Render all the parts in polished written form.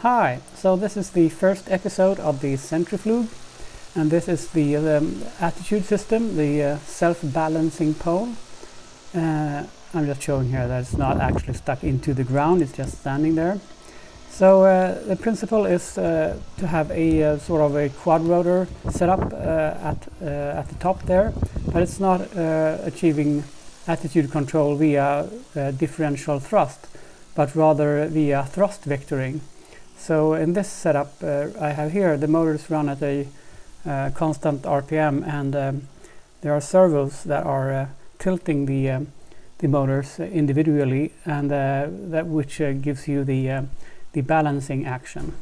Hi, so this is the first episode of the Centriflüg, and this is the attitude system, the self-balancing pole. I'm just showing here that it's not actually stuck into the ground, it's just standing there. So the principle is to have a sort of a quad rotor set up at the top there, but it's not achieving attitude control via differential thrust, but rather via thrust vectoring. So in this setup I have here, the motors run at a constant RPM, and there are servos that are tilting the motors individually, and that which gives you the balancing action.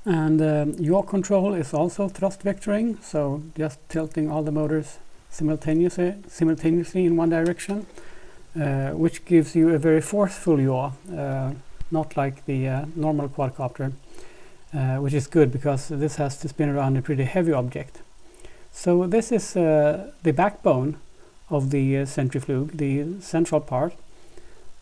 And yaw control is also thrust vectoring, so just tilting all the motors simultaneously in one direction. Which gives you a very forceful yaw, not like the normal quadcopter, which is good because this has to spin around a pretty heavy object. So this is the backbone of the Centriflüg, the central part,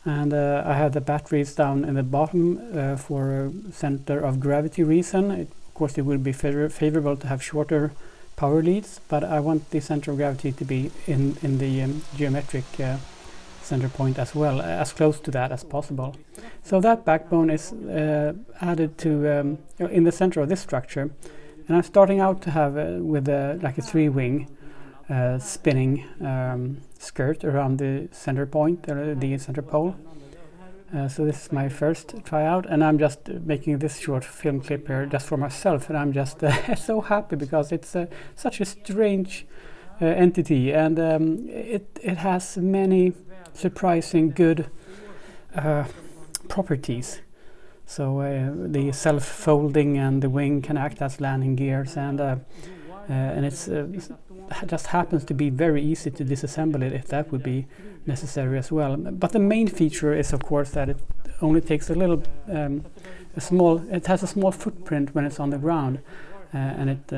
and I have the batteries down in the bottom for center of gravity reason. Of course, it will be favorable to have shorter power leads, but I want the center of gravity to be in the geometric center point as well, as close to that as possible. So that backbone is added to in the center of this structure, and I'm starting out to have with like a 3-wing spinning skirt around the center point, the center pole. So this is my first tryout, and I'm just making this short film clip here just for myself, and I'm just so happy because it's such a strange entity, and it has many surprising good properties. So the self-folding, and the wing can act as landing gears, and it's just happens to be very easy to disassemble it if that would be necessary as well. But the main feature is, of course, that it only takes a little it has a small footprint when it's on the ground, and it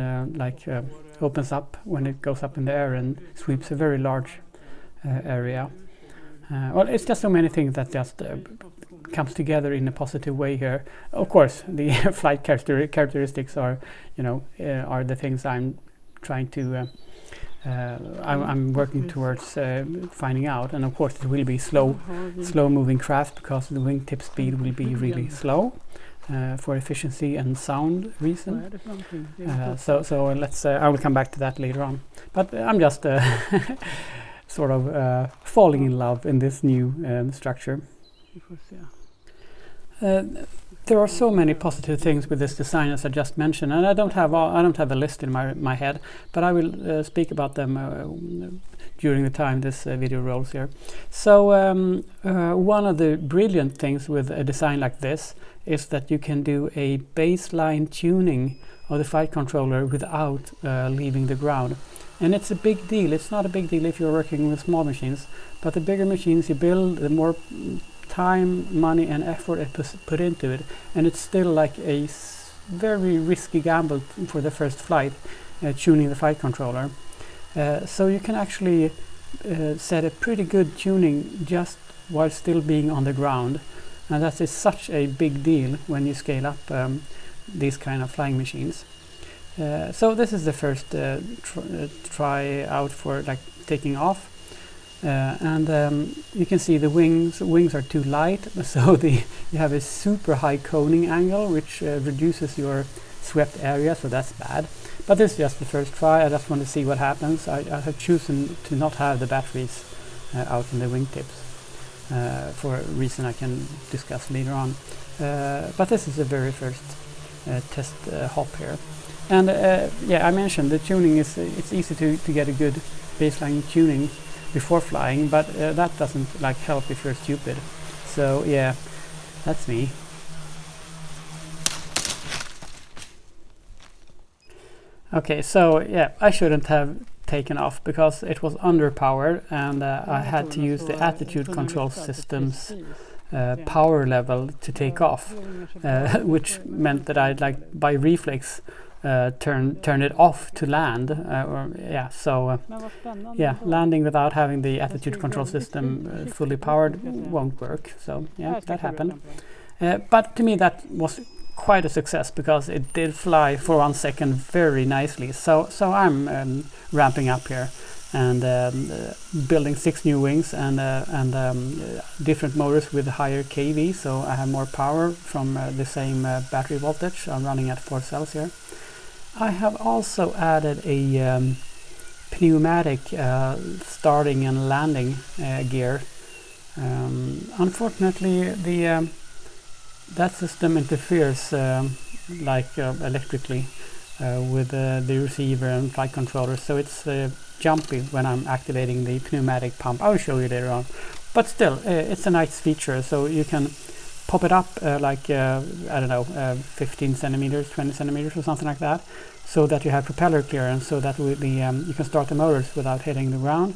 opens up when it goes up in the air and sweeps a very large area. Well, it's just so many things that just comes together in a positive way here. Of course, the flight characteristics are, are the things I'm trying to, I'm working towards finding out. And of course, it will be slow-moving craft because the wingtip speed will be really slow for efficiency and sound reason. So let's. I will come back to that later on. But I'm just. Sort of falling in love in this new structure. There are so many positive things with this design, as I just mentioned, and I don't have a list in my head, but I will speak about them during the time this video rolls here. So one of the brilliant things with a design like this is that you can do a baseline tuning of the flight controller without leaving the ground. And it's a big deal. It's not a big deal if you're working with small machines, but the bigger machines you build, the more time, money and effort it put into it, and it's still like a very risky gamble for the first flight, tuning the flight controller. So you can actually set a pretty good tuning just while still being on the ground, and that is such a big deal when you scale up these kind of flying machines. So this is the first try out for taking off, and you can see the wings are too light, so you have a super high coning angle, which reduces your swept area, so that's bad. But this is just the first try. I just want to see what happens. I have chosen to not have the batteries out in the wingtips for a reason I can discuss later on. But this is the very first test hop here. And I mentioned the tuning is it's easy to get a good baseline tuning before flying, but that doesn't help if you're stupid. So yeah, that's me. Okay, so yeah, I shouldn't have taken off because it was underpowered, and I had to use the attitude control system's power level to take off, which meant that I'd by reflex turn it off to land. Landing without having the attitude control system fully powered won't work. So yeah, that happened. But to me that was quite a success because it did fly for 1 second very nicely. So I'm ramping up here and building 6 new wings and different motors with higher kV, so I have more power from the same battery voltage. I'm running at 4 cells here. I have also added a pneumatic starting and landing gear. Unfortunately, that system interferes electrically with the receiver and flight controller, so it's jumpy when I'm activating the pneumatic pump. I will show you later on, but still it's a nice feature. So you can pop it up I don't know, 15 centimeters, 20 centimeters or something like that, so that you have propeller clearance, so that you can start the motors without hitting the ground,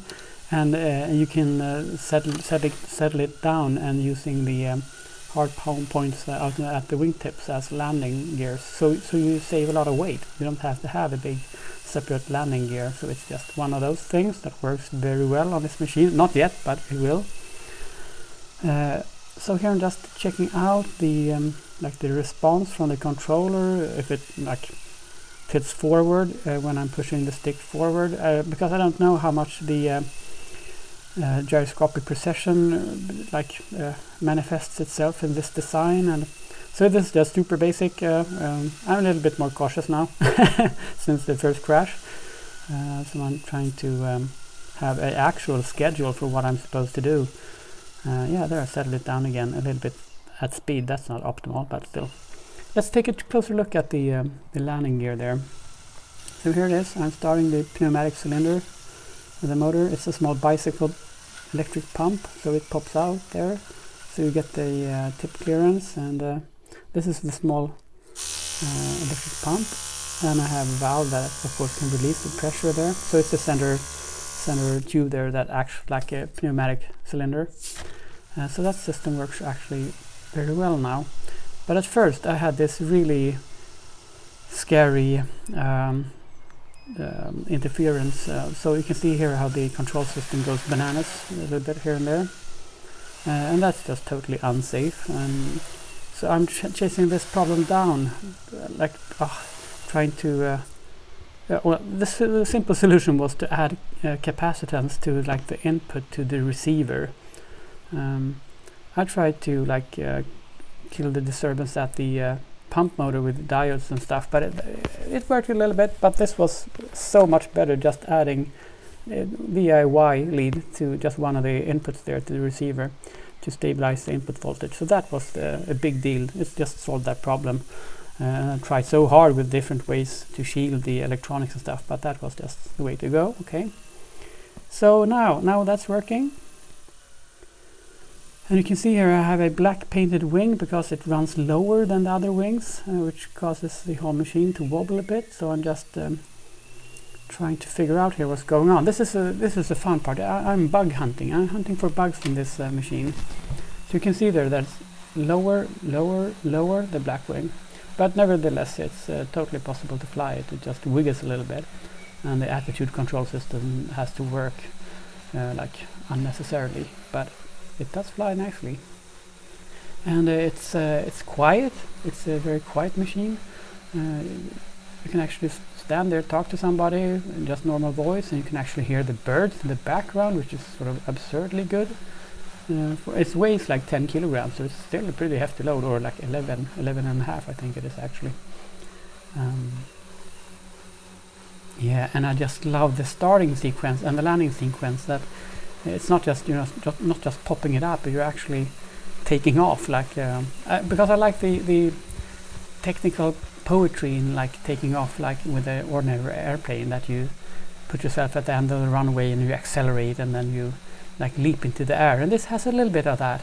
and you can settle it down and using the hard points out at the wingtips as landing gears. So you save a lot of weight. You don't have to have a big separate landing gear. So it's just one of those things that works very well on this machine. Not yet, but it will. So here I'm just checking out the response from the controller, if it fits forward when I'm pushing the stick forward, because I don't know how much the gyroscopic precession manifests itself in this design. And so this is just super basic. I'm a little bit more cautious now since the first crash, so I'm trying to have an actual schedule for what I'm supposed to do. There I settled it down again a little bit at speed. That's not optimal, but still. Let's take a closer look at the landing gear there. So here it is. I'm starting the pneumatic cylinder with the motor. It's a small bicycle electric pump, so it pops out there. So you get the tip clearance, and this is the small electric pump. And I have a valve that, of course, can release the pressure there. So it's the center tube there that acts like a pneumatic cylinder. So that system works actually very well now. But at first I had this really scary interference. So you can see here how the control system goes bananas a little bit here and there. And that's just totally unsafe. And so I'm chasing this problem down, trying to the simple solution was to add capacitance to the input to the receiver. I tried to kill the disturbance at the pump motor with diodes and stuff, but it worked a little bit. But this was so much better, just adding VIY lead to just one of the inputs there to the receiver to stabilize the input voltage. So that was a big deal. It just solved that problem. I tried so hard with different ways to shield the electronics and stuff, but that was just the way to go. Okay, so now that's working. And you can see here I have a black painted wing because it runs lower than the other wings, which causes the whole machine to wobble a bit. So I'm just trying to figure out here what's going on. This is the fun part. I'm bug hunting. I'm hunting for bugs in this machine. So you can see there that's lower, the black wing. But nevertheless, it's totally possible to fly it. It just wiggles a little bit, and the attitude control system has to work unnecessarily. But it does fly nicely, and it's quiet. It's a very quiet machine. You can actually stand there, talk to somebody in just normal voice, and you can actually hear the birds in the background, which is sort of absurdly good. It weighs like 10 kilograms, so it's still a pretty hefty load, or like 11 and a half, I think it is actually. And I just love the starting sequence and the landing sequence. That it's not just not just popping it up, but you're actually taking off. Because I like the technical poetry in taking off with an ordinary airplane, that you put yourself at the end of the runway and you accelerate and then you leap into the air. And this has a little bit of that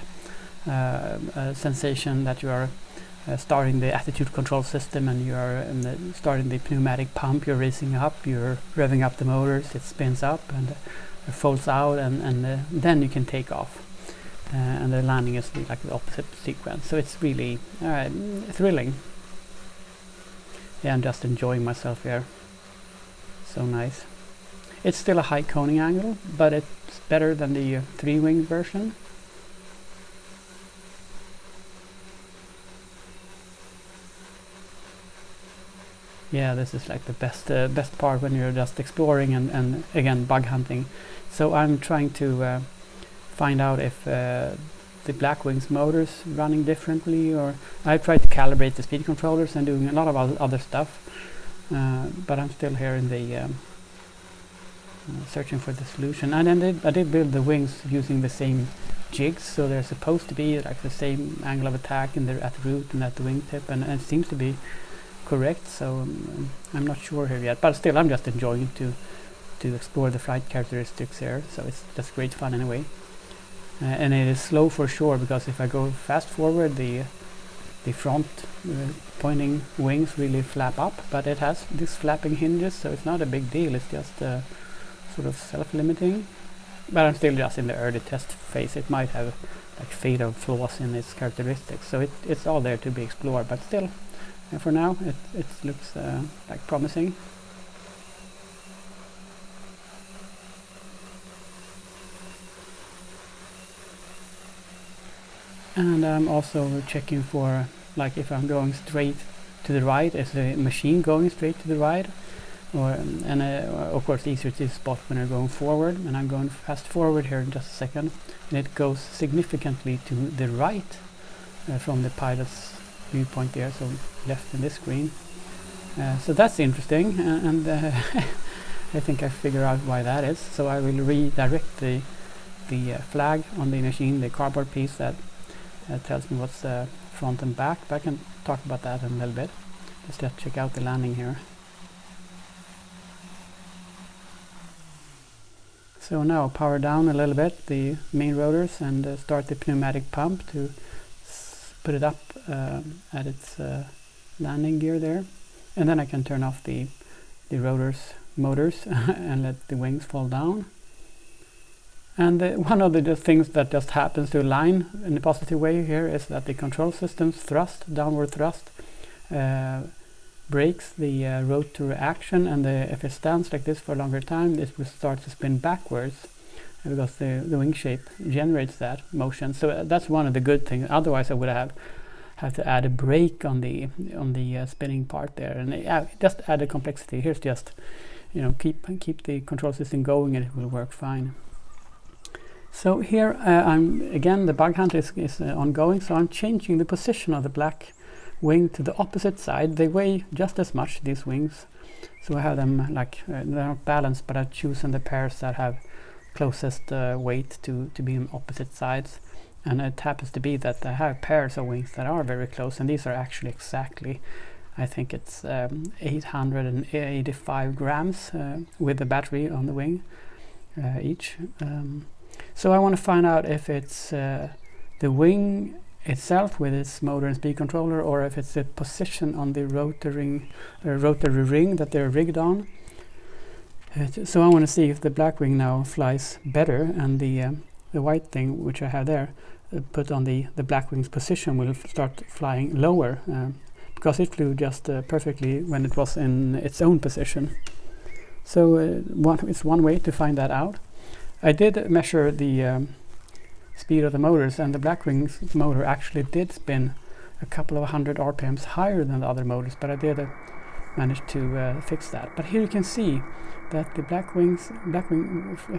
sensation that you are starting the attitude control system, and you are starting the pneumatic pump. You're racing up, you're revving up the motors, it spins up and it folds out, and then you can take off. And the landing is the opposite sequence. So it's really thrilling. yeah, I'm just enjoying myself here. So nice. It's still a high coning angle, but it's better than the 3-wing version. Yeah, this is like the best part when you're just exploring and again bug hunting. So I'm trying to find out if the Blackwing's motors running differently, or I tried to calibrate the speed controllers and doing a lot of other stuff, but I'm still here in the searching for the solution. And then I did build the wings using the same jigs, so they're supposed to be like the same angle of attack and they're at root and at the wingtip, and it seems to be correct. So I'm not sure here yet, but still I'm just enjoying to explore the flight characteristics here. So it's just great fun anyway. And it is slow for sure, because if I go fast forward, the front pointing wings really flap up, but it has these flapping hinges, so it's not a big deal. It's just sort of self-limiting. But I'm still just in the early test phase. It might have like fatal flaws in its characteristics, so it's all there to be explored. But still, for now, it looks like promising. And I'm also checking for, like, if I'm going straight to the right, is the machine going straight to the right? Or of course easier to spot when I'm going forward, and I'm going fast forward here in just a second, and it goes significantly to the right from the pilot's viewpoint there, so left in this screen. So that's interesting, and I think I figure out why that is. So I will redirect the flag on the machine, the cardboard piece that tells me what's front and back, but I can talk about that in a little bit. Let's check out the landing here. So now power down a little bit the main rotors and start the pneumatic pump to put it up at its landing gear there, and then I can turn off the motors and let the wings fall down. And one of the things that just happens to align in a positive way here is that the control system's downward thrust, breaks the rotor action, and if it stands like this for a longer time, it will start to spin backwards because the wing shape generates that motion. So that's one of the good things. Otherwise I would have to add a brake on the spinning part there, and just add a complexity. Here's just, you know, keep the control system going and it will work fine. So here again the bug hunt is ongoing, so I'm changing the position of the black wing to the opposite side. They weigh just as much, these wings, so I have them like they're not balanced, but I've chosen the pairs that have closest weight to be on opposite sides, and it happens to be that I have pairs of wings that are very close, and these are actually exactly, I think it's 885 grams with the battery on the wing each. So I want to find out if it's the wing itself with its motor and speed controller, or if it's the position on the rotary ring that they're rigged on. So I want to see if the black wing now flies better, and the white thing which I have there put on the black wing's position will start flying lower, because it flew just perfectly when it was in its own position. So it's one way to find that out. I did measure the speed of the motors, and the Blackwing's motor actually did spin a couple of 100 RPMs higher than the other motors, but I did manage to fix that. But here you can see that the Blackwing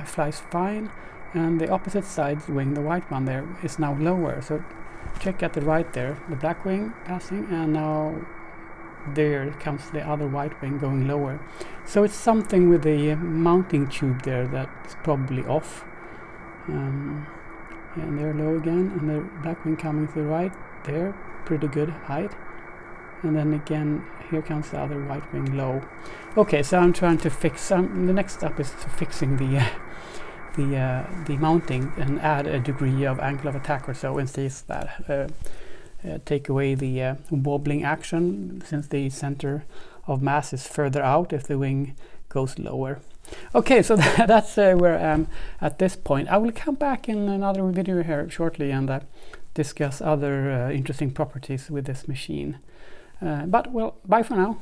flies fine, and the opposite side wing, the white one there, is now lower. So check at the right there, the Blackwing passing, and now there comes the other white wing going lower. So it's something with the mounting tube there that's probably off. And they're low again, and the black wing coming to the right there, pretty good height. And then again, here comes the other white wing low. Okay, so I'm trying to fix the next step is to fixing the mounting and add a degree of angle of attack or so, and see if that take away the wobbling action, since the center of mass is further out if the wing goes lower. Okay, so that's where I am at this point. I will come back in another video here shortly and discuss other interesting properties with this machine. But well, bye for now.